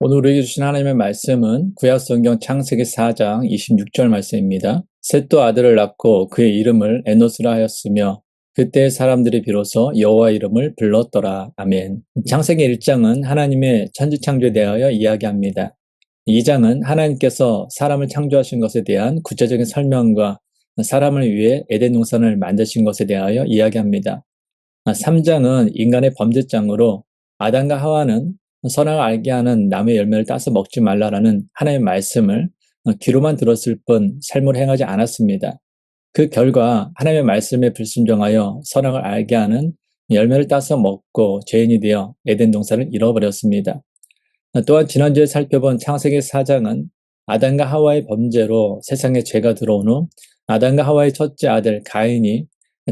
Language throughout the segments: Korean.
오늘 우리에게 주신 하나님의 말씀은 구약성경 창세기 4장 26절 말씀입니다. 셋도 아들을 낳고 그의 이름을 에노스라 하였으며 그때 사람들이 비로소 여호와 이름을 불렀더라. 아멘. 창세기 1장은 하나님의 천지창조에 대하여 이야기합니다. 2장은 하나님께서 사람을 창조하신 것에 대한 구체적인 설명과 사람을 위해 에덴 동산을 만드신 것에 대하여 이야기합니다. 3장은 인간의 범죄장으로 아담과 하와는 선악을 알게 하는 나무의 열매를 따서 먹지 말라라는 하나님의 말씀을 귀로만 들었을 뿐 삶으로 행하지 않았습니다. 그 결과 하나님의 말씀에 불순종하여 선악을 알게 하는 열매를 따서 먹고 죄인이 되어 에덴 동산을 잃어버렸습니다. 또한 지난주에 살펴본 창세기 4장은 아담과 하와의 범죄로 세상에 죄가 들어온 후 아담과 하와의 첫째 아들 가인이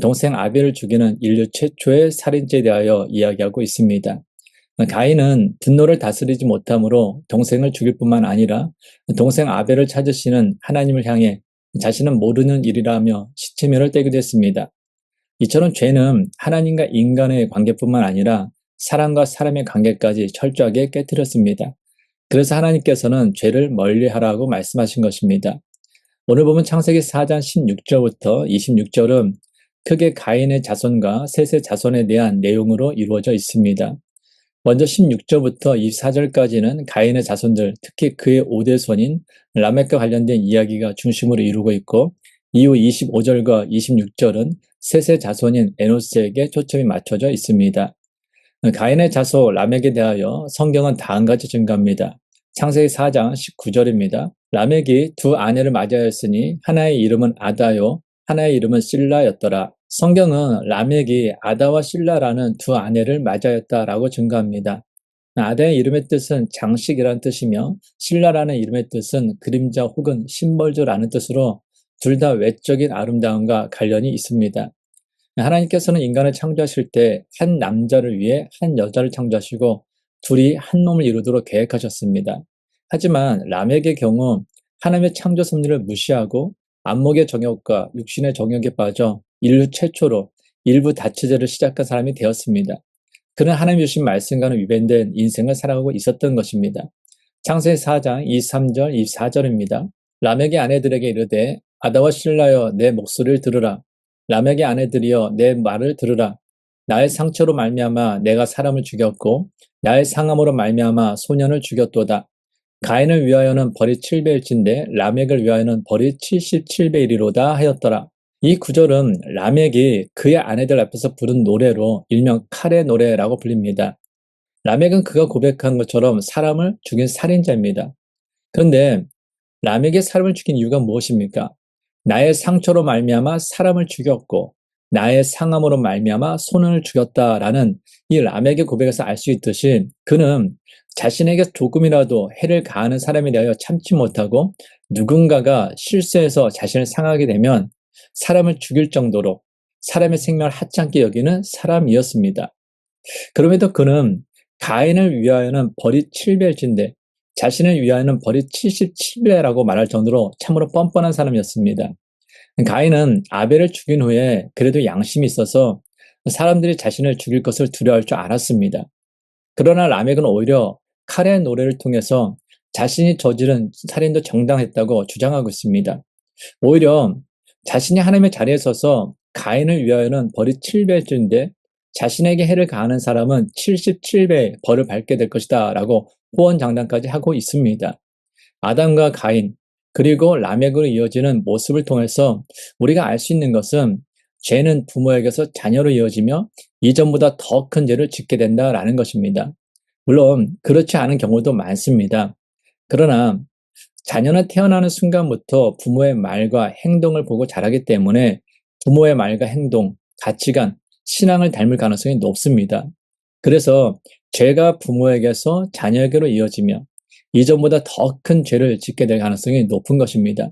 동생 아벨을 죽이는 인류 최초의 살인죄에 대하여 이야기하고 있습니다. 가인은 분노를 다스리지 못함으로 동생을 죽일 뿐만 아니라 동생 아벨을 찾으시는 하나님을 향해 자신은 모르는 일이라며 시체면을 떼기도 했습니다. 이처럼 죄는 하나님과 인간의 관계뿐만 아니라 사람과 사람의 관계까지 철저하게 깨뜨렸습니다. 그래서 하나님께서는 죄를 멀리하라고 말씀하신 것입니다. 오늘 보면 창세기 4장 16절부터 26절은 크게 가인의 자손과 셋의 자손에 대한 내용으로 이루어져 있습니다. 먼저 16절부터 24절까지는 가인의 자손들, 특히 그의 5대 손인 라멕과 관련된 이야기가 중심으로 이루고 있고 이후 25절과 26절은 셋의 자손인 에노스에게 초점이 맞춰져 있습니다. 가인의 자손 라멕에 대하여 성경은 다음 같이 증가합니다. 창세기 4장 19절입니다. 라멕이 두 아내를 맞이하였으니 하나의 이름은 아다요 하나의 이름은 실라였더라. 성경은 라멕이 아다와 실라라는 두 아내를 맞이하였다라고 증가합니다. 아다의 이름의 뜻은 장식이라는 뜻이며 실라라는 이름의 뜻은 그림자 혹은 심벌주라는 뜻으로 둘 다 외적인 아름다움과 관련이 있습니다. 하나님께서는 인간을 창조하실 때 한 남자를 위해 한 여자를 창조하시고 둘이 한 몸을 이루도록 계획하셨습니다. 하지만 라멕의 경우 하나님의 창조 섭리를 무시하고 안목의 정욕과 육신의 정욕에 빠져 인류 최초로 일부 다처제를 시작한 사람이 되었습니다. 그는 하나님 주신 말씀과는 위반된 인생을 살아가고 있었던 것입니다. 창세기 4장 23절, 24절입니다. 라멕의 아내들에게 이르되 아다와 실라여 내 목소리를 들으라. 라멕의 아내들이여 내 말을 들으라. 나의 상처로 말미암아 내가 사람을 죽였고 나의 상함으로 말미암아 소년을 죽였도다. 가인을 위하여는 벌이 7배일진데 라멕을 위하여는 벌이 77배이리로다 하였더라. 이 구절은 라멕이 그의 아내들 앞에서 부른 노래로 일명 칼의 노래라고 불립니다. 라멕은 그가 고백한 것처럼 사람을 죽인 살인자입니다. 그런데 라멕이 사람을 죽인 이유가 무엇입니까? 나의 상처로 말미암아 사람을 죽였고 나의 상함으로 말미암아 소년을 죽였다라는 이 라멕의 고백에서 알 수 있듯이 그는 자신에게 조금이라도 해를 가하는 사람에 대하여 참지 못하고 누군가가 실수해서 자신을 상하게 되면 사람을 죽일 정도로 사람의 생명을 하찮게 여기는 사람이었습니다. 그럼에도 그는 가인을 위하여는 벌이 7배일진데 자신을 위하여는 벌이 77배라고 말할 정도로 참으로 뻔뻔한 사람이었습니다. 가인은 아벨을 죽인 후에 그래도 양심이 있어서 사람들이 자신을 죽일 것을 두려워할 줄 알았습니다. 그러나 라멕은 오히려 칼의 노래를 통해서 자신이 저지른 살인도 정당했다고 주장하고 있습니다. 오히려 자신이 하나님의 자리에 서서 가인을 위하여는 벌이 7배일진데 자신에게 해를 가하는 사람은 77배의 벌을 받게 될 것이다 라고 호언장담까지 하고 있습니다. 아담과 가인 그리고 라멕으로 이어지는 모습을 통해서 우리가 알 수 있는 것은 죄는 부모에게서 자녀로 이어지며 이전보다 더 큰 죄를 짓게 된다라는 것입니다. 물론 그렇지 않은 경우도 많습니다. 그러나 자녀는 태어나는 순간부터 부모의 말과 행동을 보고 자라기 때문에 부모의 말과 행동, 가치관, 신앙을 닮을 가능성이 높습니다. 그래서 죄가 부모에게서 자녀에게로 이어지며 이전보다 더 큰 죄를 짓게 될 가능성이 높은 것입니다.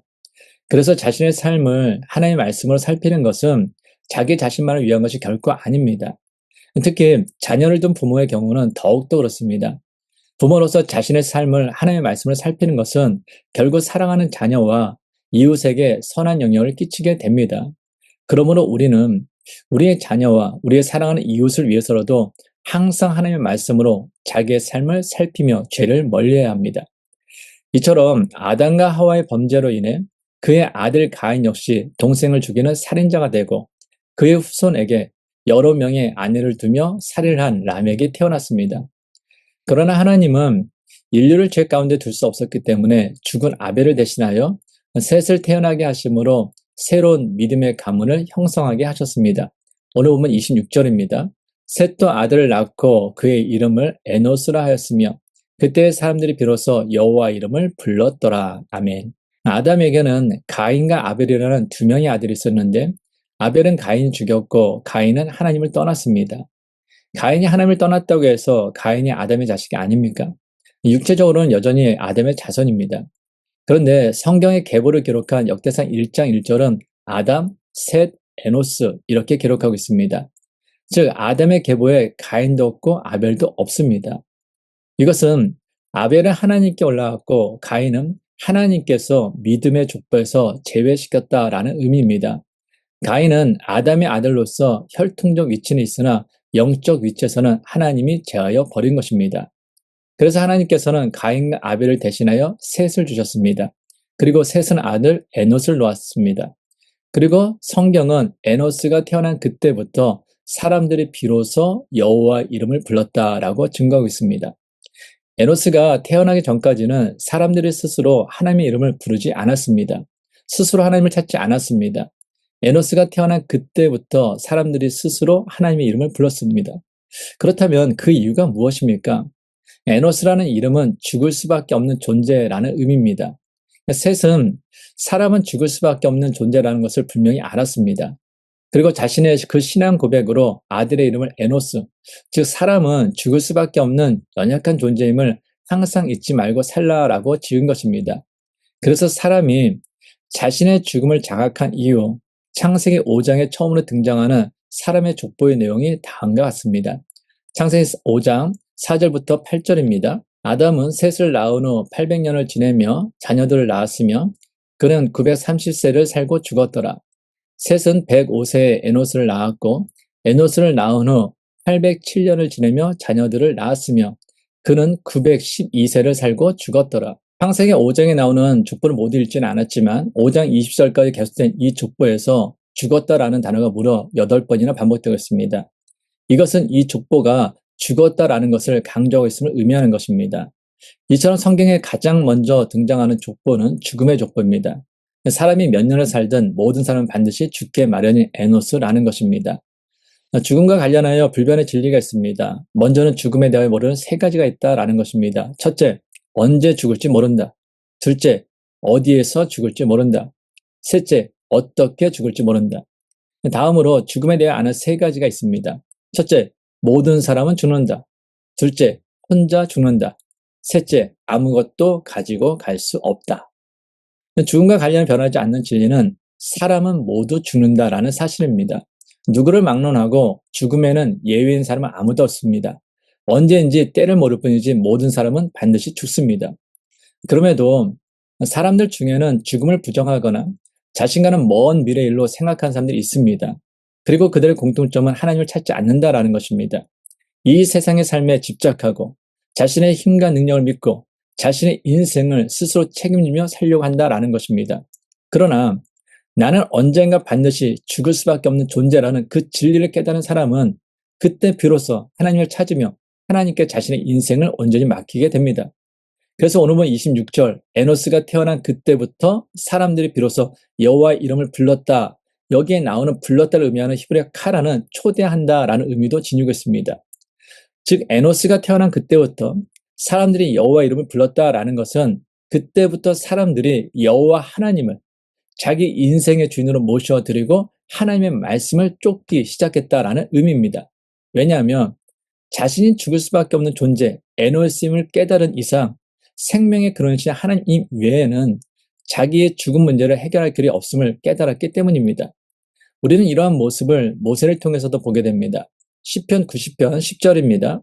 그래서 자신의 삶을 하나님의 말씀으로 살피는 것은 자기 자신만을 위한 것이 결코 아닙니다. 특히 자녀를 둔 부모의 경우는 더욱더 그렇습니다. 부모로서 자신의 삶을 하나님의 말씀으로 살피는 것은 결국 사랑하는 자녀와 이웃에게 선한 영향을 끼치게 됩니다. 그러므로 우리는 우리의 자녀와 우리의 사랑하는 이웃을 위해서라도 항상 하나님의 말씀으로 자기의 삶을 살피며 죄를 멀리해야 합니다. 이처럼 아담과 하와의 범죄로 인해 그의 아들 가인 역시 동생을 죽이는 살인자가 되고 그의 후손에게 여러 명의 아내를 두며 살인을 한 라멕이 태어났습니다. 그러나 하나님은 인류를 죄 가운데 둘 수 없었기 때문에 죽은 아벨을 대신하여 셋을 태어나게 하심으로 새로운 믿음의 가문을 형성하게 하셨습니다. 오늘 보면 26절입니다. 셋도 아들을 낳고 그의 이름을 에노스라 하였으며 그때 사람들이 비로소 여호와 이름을 불렀더라. 아멘. 아담에게는 가인과 아벨이라는 두 명의 아들이 있었는데 아벨은 가인이 죽였고 가인은 하나님을 떠났습니다. 가인이 하나님을 떠났다고 해서 가인이 아담의 자식이 아닙니까? 육체적으로는 여전히 아담의 자손입니다. 그런데 성경의 계보를 기록한 역대상 1장 1절은 아담, 셋, 에노스 이렇게 기록하고 있습니다. 즉 아담의 계보에 가인도 없고 아벨도 없습니다. 이것은 아벨은 하나님께 올라갔고 가인은 하나님께서 믿음의 족보에서 제외시켰다라는 의미입니다. 가인은 아담의 아들로서 혈통적 위치는 있으나 영적 위치에서는 하나님이 제하여 버린 것입니다. 그래서 하나님께서는 가인과 아벨을 대신하여 셋을 주셨습니다. 그리고 셋은 아들 에노스를 놓았습니다. 그리고 성경은 에노스가 태어난 그때부터 사람들이 비로소 여호와 이름을 불렀다라고 증거하고 있습니다. 에노스가 태어나기 전까지는 사람들이 스스로 하나님의 이름을 부르지 않았습니다. 스스로 하나님을 찾지 않았습니다. 에노스가 태어난 그때부터 사람들이 스스로 하나님의 이름을 불렀습니다. 그렇다면 그 이유가 무엇입니까? 에노스라는 이름은 죽을 수밖에 없는 존재라는 의미입니다. 셋은 사람은 죽을 수밖에 없는 존재라는 것을 분명히 알았습니다. 그리고 자신의 그 신앙 고백으로 아들의 이름을 에노스, 즉 사람은 죽을 수밖에 없는 연약한 존재임을 항상 잊지 말고 살라라고 지은 것입니다. 그래서 사람이 자신의 죽음을 자각한 이유, 창세기 5장에 처음으로 등장하는 사람의 족보의 내용이 다음과 같습니다. 창세기 5장 4절부터 8절입니다. 아담은 셋을 낳은 후 800년을 지내며 자녀들을 낳았으며 그는 930세를 살고 죽었더라. 셋은 105세에 에노스를 낳았고 에노스를 낳은 후 807년을 지내며 자녀들을 낳았으며 그는 912세를 살고 죽었더라. 창세기 5장에 나오는 족보를 모두 읽지는 않았지만 5장 20절까지 계속된 이 족보에서 죽었다라는 단어가 무려 8번이나 반복되고 있습니다. 이것은 이 족보가 죽었다라는 것을 강조하고 있음을 의미하는 것입니다. 이처럼 성경에 가장 먼저 등장하는 족보는 죽음의 족보입니다. 사람이 몇 년을 살든 모든 사람은 반드시 죽게 마련인 에노스라는 것입니다. 죽음과 관련하여 불변의 진리가 있습니다. 먼저는 죽음에 대하여 모르는 세 가지가 있다라는 것입니다. 첫째, 언제 죽을지 모른다. 둘째, 어디에서 죽을지 모른다. 셋째, 어떻게 죽을지 모른다. 다음으로 죽음에 대해 아는 세 가지가 있습니다. 첫째, 모든 사람은 죽는다. 둘째, 혼자 죽는다. 셋째, 아무것도 가지고 갈 수 없다. 죽음과 관련해 변하지 않는 진리는 사람은 모두 죽는다라는 사실입니다. 누구를 막론하고 죽음에는 예외인 사람은 아무도 없습니다. 언제인지 때를 모를 뿐이지 모든 사람은 반드시 죽습니다. 그럼에도 사람들 중에는 죽음을 부정하거나 자신과는 먼 미래 일로 생각하는 사람들이 있습니다. 그리고 그들의 공통점은 하나님을 찾지 않는다라는 것입니다. 이 세상의 삶에 집착하고 자신의 힘과 능력을 믿고 자신의 인생을 스스로 책임지며 살려고 한다라는 것입니다. 그러나 나는 언젠가 반드시 죽을 수밖에 없는 존재라는 그 진리를 깨달은 사람은 그때 비로소 하나님을 찾으며 하나님께 자신의 인생을 온전히 맡기게 됩니다. 그래서 오늘 본 26절 에노스가 태어난 그때부터 사람들이 비로소 여호와의 이름을 불렀다. 여기에 나오는 불렀다를 의미하는 히브리어 카라는 초대한다라는 의미도 지니고 있습니다. 즉 에노스가 태어난 그때부터 사람들이 여호와의 이름을 불렀다라는 것은 그때부터 사람들이 여호와 하나님을 자기 인생의 주인으로 모셔드리고 하나님의 말씀을 쫓기 시작했다라는 의미입니다. 왜냐하면 자신이 죽을 수밖에 없는 존재 에노스임을 깨달은 이상 생명의 근원이신 하나님 외에는 자기의 죽음 문제를 해결할 길이 없음을 깨달았기 때문입니다. 우리는 이러한 모습을 모세를 통해서도 보게 됩니다. 시편 90편 10절입니다.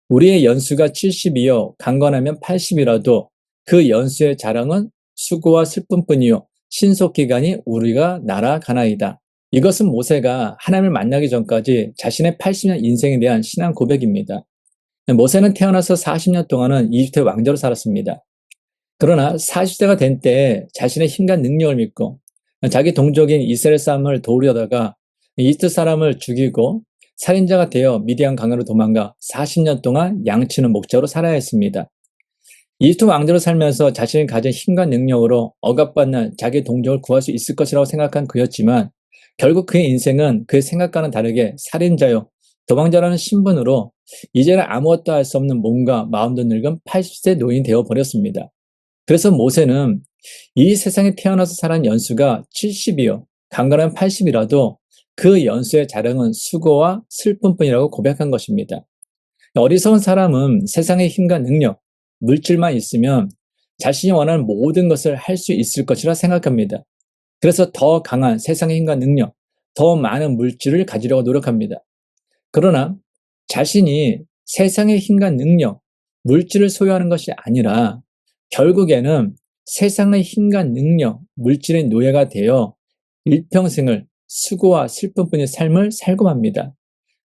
우리의 연수가 70이요 강건하면 80이라도 그 연수의 자랑은 수고와 슬픔뿐이요 신속기간이 우리가 날아가나이다. 이것은 모세가 하나님을 만나기 전까지 자신의 80년 인생에 대한 신앙 고백입니다. 모세는 태어나서 40년 동안은 이집트의 왕자로 살았습니다. 그러나 40세가 된 때에 자신의 힘과 능력을 믿고 자기 동족인 이스라엘 사람을 도우려다가 이집트 사람을 죽이고 살인자가 되어 미디안 강으로 도망가 40년 동안 양치는 목자로 살아야 했습니다. 이집트 왕자로 살면서 자신이 가진 힘과 능력으로 억압받는 자기 동족을 구할 수 있을 것이라고 생각한 그였지만 결국 그의 인생은 그의 생각과는 다르게 살인자요, 도망자라는 신분으로 이제는 아무것도 할 수 없는 몸과 마음도 늙은 80세 노인이 되어버렸습니다. 그래서 모세는 이 세상에 태어나서 살은 연수가 70이요, 강건한 80이라도 그 연수의 자랑은 수고와 슬픔뿐이라고 고백한 것입니다. 어리석은 사람은 세상의 힘과 능력, 물질만 있으면 자신이 원하는 모든 것을 할 수 있을 것이라 생각합니다. 그래서 더 강한 세상의 힘과 능력, 더 많은 물질을 가지려고 노력합니다. 그러나 자신이 세상의 힘과 능력, 물질을 소유하는 것이 아니라 결국에는 세상의 힘과 능력, 물질의 노예가 되어 일평생을 수고와 슬픔뿐인 삶을 살고 맙니다.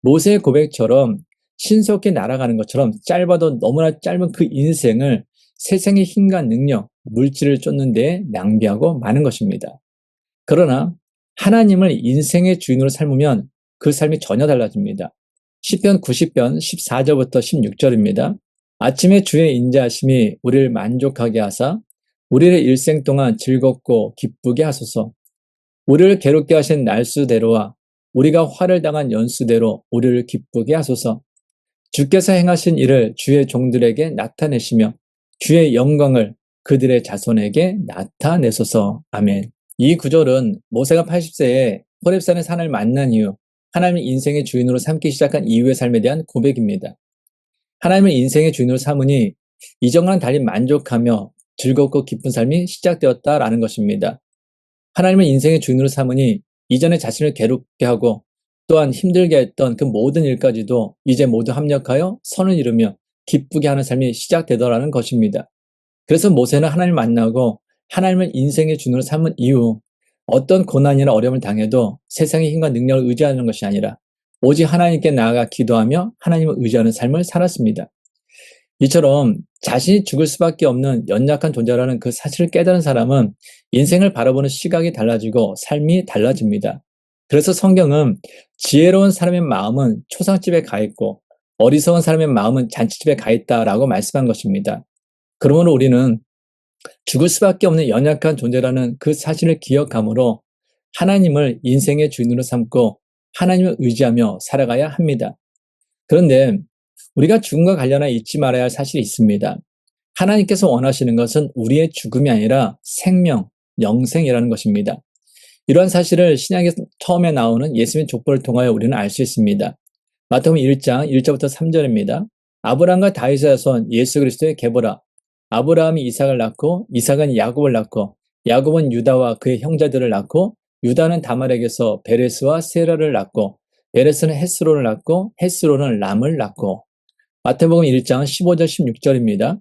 모세의 고백처럼 신속히 날아가는 것처럼 짧아도 너무나 짧은 그 인생을 세상의 힘과 능력, 물질을 쫓는 데 낭비하고 마는 것입니다. 그러나 하나님을 인생의 주인으로 삶으면 그 삶이 전혀 달라집니다. 시편 90편 14절부터 16절입니다. 아침에 주의 인자하심이 우리를 만족하게 하사 우리를 일생 동안 즐겁고 기쁘게 하소서. 우리를 괴롭게 하신 날수대로와 우리가 화를 당한 연수대로 우리를 기쁘게 하소서. 주께서 행하신 일을 주의 종들에게 나타내시며 주의 영광을 그들의 자손에게 나타내소서. 아멘. 이 구절은 모세가 80세에 호렙산의 산을 만난 이후 하나님을 인생의 주인으로 삼기 시작한 이후의 삶에 대한 고백입니다. 하나님을 인생의 주인으로 삼으니 이전과는 달리 만족하며 즐겁고 기쁜 삶이 시작되었다라는 것입니다. 하나님을 인생의 주인으로 삼으니 이전에 자신을 괴롭게 하고 또한 힘들게 했던 그 모든 일까지도 이제 모두 합력하여 선을 이루며 기쁘게 하는 삶이 시작되더라는 것입니다. 그래서 모세는 하나님을 만나고 하나님을 인생의 주인으로 삼은 이후 어떤 고난이나 어려움을 당해도 세상의 힘과 능력을 의지하는 것이 아니라 오직 하나님께 나아가 기도하며 하나님을 의지하는 삶을 살았습니다. 이처럼 자신이 죽을 수밖에 없는 연약한 존재라는 그 사실을 깨달은 사람은 인생을 바라보는 시각이 달라지고 삶이 달라집니다. 그래서 성경은 지혜로운 사람의 마음은 초상집에 가 있고 어리석은 사람의 마음은 잔치집에 가 있다라고 말씀한 것입니다. 그러므로 우리는 죽을 수밖에 없는 연약한 존재라는 그 사실을 기억함으로 하나님을 인생의 주인으로 삼고 하나님을 의지하며 살아가야 합니다. 그런데 우리가 죽음과 관련하여 잊지 말아야 할 사실이 있습니다. 하나님께서 원하시는 것은 우리의 죽음이 아니라 생명, 영생이라는 것입니다. 이러한 사실을 신약에 처음에 나오는 예수님의 족보를 통하여 우리는 알 수 있습니다. 마태복음 1장 1절부터 3절입니다. 아브라함과 다윗의 자손 예수 그리스도의 계보라. 아브라함이 이삭을 낳고 이삭은 야곱을 낳고 야곱은 유다와 그의 형제들을 낳고 유다는 다말에게서 베레스와 세라를 낳고 베레스는 헤스론을 낳고 헤스론은 람을 낳고 마태복음 1장 15절 16절입니다.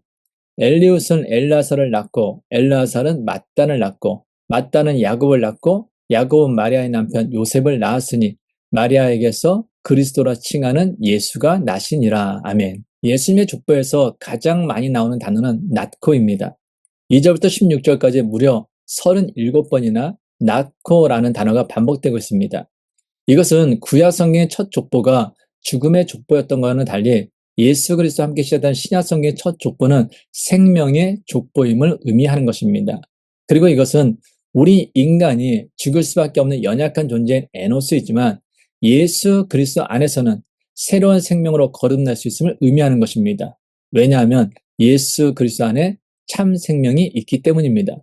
엘리웃은 엘라살을 낳고 엘라살은 mat단을 낳고 mat단은 야곱을 낳고 야곱은 마리아의 남편 요셉을 낳았으니 마리아에게서 그리스도라 칭하는 예수가 나시니라. 아멘. 예수님의 족보에서 가장 많이 나오는 단어는 낳고입니다. 2절부터 16절까지 무려 37번이나 낳고라는 단어가 반복되고 있습니다. 이것은 구약 성경의 첫 족보가 죽음의 족보였던 것과는 달리 예수 그리스도와 함께 시작된 신약 성경의 첫 족보는 생명의 족보임을 의미하는 것입니다. 그리고 이것은 우리 인간이 죽을 수밖에 없는 연약한 존재인 에노스이지만 예수 그리스도 안에서는 새로운 생명으로 거듭날 수 있음을 의미하는 것입니다. 왜냐하면 예수 그리스도 안에 참 생명이 있기 때문입니다.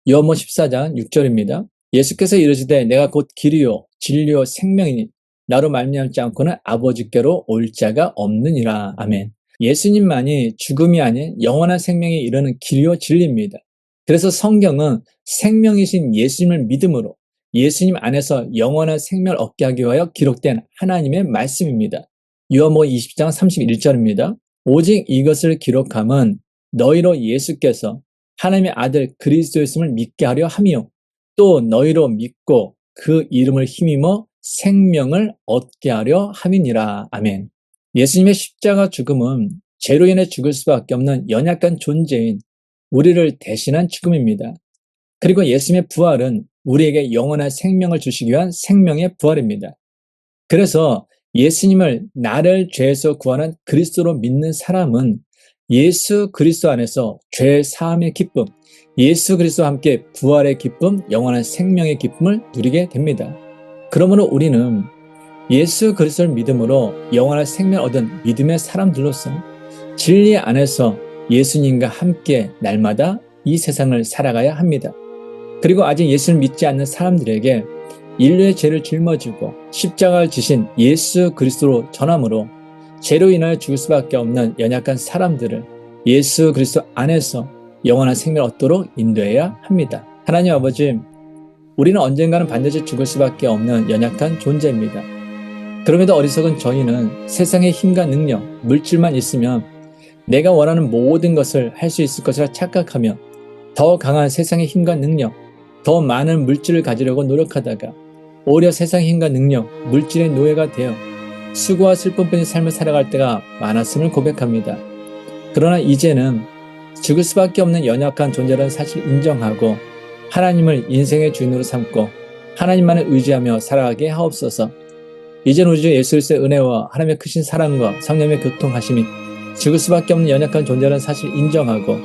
요한복음 14장 6절입니다. 예수께서 이르시되 내가 곧 길이요 진리요 생명이니 나로 말미암지 않고는 아버지께로 올 자가 없느니라. 아멘. 예수님만이 죽음이 아닌 영원한 생명에 이르는 길이요 진리입니다. 그래서 성경은 생명이신 예수님을 믿음으로 예수님 안에서 영원한 생명을 얻게 하기 위하여 기록된 하나님의 말씀입니다. 요한복음 20장 31절입니다. 오직 이것을 기록함은 너희로 예수께서 하나님의 아들 그리스도였음을 믿게 하려 함이요 또 너희로 믿고 그 이름을 힘입어 생명을 얻게 하려 함이니라. 아멘. 예수님의 십자가 죽음은 죄로 인해 죽을 수밖에 없는 연약한 존재인 우리를 대신한 죽음입니다. 그리고 예수님의 부활은 우리에게 영원한 생명을 주시기 위한 생명의 부활입니다. 그래서 예수님을 나를 죄에서 구하는 그리스도로 믿는 사람은 예수 그리스도 안에서 죄 사함의 기쁨, 예수 그리스도와 함께 부활의 기쁨, 영원한 생명의 기쁨을 누리게 됩니다. 그러므로 우리는 예수 그리스도를 믿음으로 영원한 생명을 얻은 믿음의 사람들로서 진리 안에서 예수님과 함께 날마다 이 세상을 살아가야 합니다. 그리고 아직 예수를 믿지 않는 사람들에게 인류의 죄를 짊어지고 십자가를 지신 예수 그리스도로 전함으로 죄로 인하여 죽을 수밖에 없는 연약한 사람들을 예수 그리스도 안에서 영원한 생명을 얻도록 인도해야 합니다. 하나님 아버지, 우리는 언젠가는 반드시 죽을 수밖에 없는 연약한 존재입니다. 그럼에도 어리석은 저희는 세상의 힘과 능력, 물질만 있으면 내가 원하는 모든 것을 할 수 있을 것이라 착각하며 더 강한 세상의 힘과 능력, 더 많은 물질을 가지려고 노력하다가 오히려 세상의 힘과 능력, 물질의 노예가 되어 수고와 슬픔뿐인 삶을 살아갈 때가 많았음을 고백합니다. 그러나 이제는 죽을 수밖에 없는 연약한 존재라는 사실을 인정하고 하나님을 인생의 주인으로 삼고 하나님만을 의지하며 살아가게 하옵소서. 이제는 우리 주 예수 그리스도의 은혜와 하나님의 크신 사랑과 성령의 교통하심이 죽을 수밖에 없는 연약한 존재라는 사실을 인정하고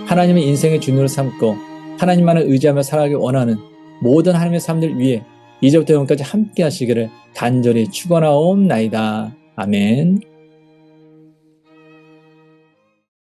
하나님의 인생의 주인으로 삼고 하나님만을 의지하며 살아가기 원하는 모든 하나님의 사람들 위해 이제부터 영원까지 함께 하시기를 간절히 축원하옵나이다. 아멘.